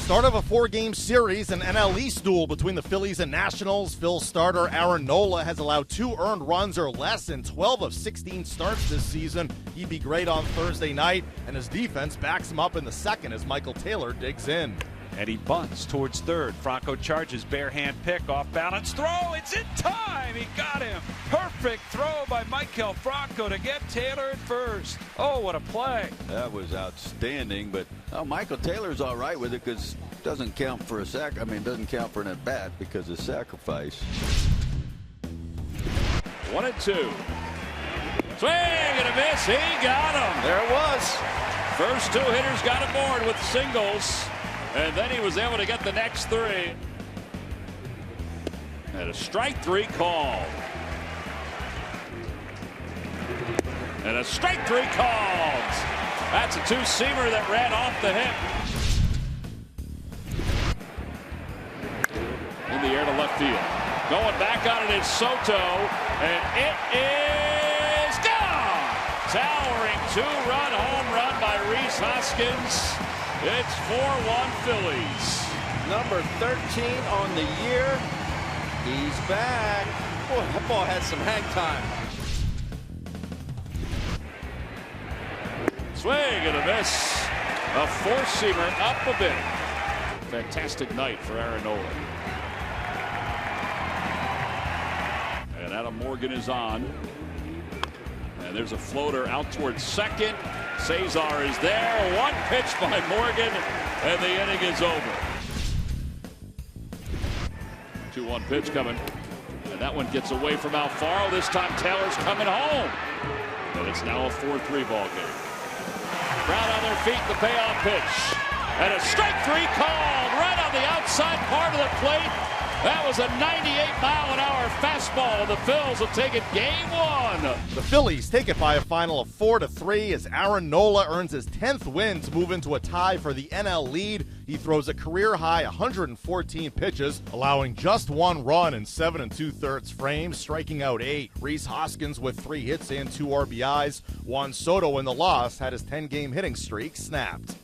Start of a 4-game series, an NL East duel between the Phillies and Nationals. Phil starter Aaron Nola has allowed 2 earned runs or less in 12 of 16 starts this season. He'd be great on Thursday night, and his defense backs him up in the second as Michael Taylor digs in. And he bunts towards third. Franco charges, bare hand pick, off balance throw. It's in time. He got him. Perfect throw by Michael Franco to get Taylor at first. Oh, what a play. That was outstanding, but Michael Taylor's all right with it because it doesn't count for a sack. I mean, it doesn't count for an at-bat because of sacrifice. 1-2. Swing and a miss. He got him. There it was. First 2 hitters got aboard with singles. And then he was able to get the next 3. And a strike 3 called. And a strike 3 called. That's a 2-seamer that ran off the hip. In the air to left field. Going back on it is Soto. And it is gone. Towering 2-run home run by Rhys Hoskins. It's 4-1 Phillies. Number 13 on the year. He's back. Boy, that ball had some hang time. Swing and a miss. A 4-seamer up a bit. Fantastic night for Aaron Nola. And Adam Morgan is on. And there's a floater out towards second. Cesar is there. 1 pitch by Morgan, and the inning is over. 2-1 pitch coming. And that one gets away from Alfaro. This time Taylor's coming home. And it's now a 4-3 ball game. Crowd on their feet, the payoff pitch. And a strike 3 called right on the outside part of the plate. That was a 98-mile-an-hour fastball. The Phils will take it game 1. The Phillies take it by a final of 4-3 as Aaron Nola earns his 10th win to move into a tie for the NL lead. He throws a career-high 114 pitches, allowing just 1 run in 7 2/3 frames, striking out 8. Rhys Hoskins with 3 hits and 2 RBIs. Juan Soto in the loss had his 10-game hitting streak snapped.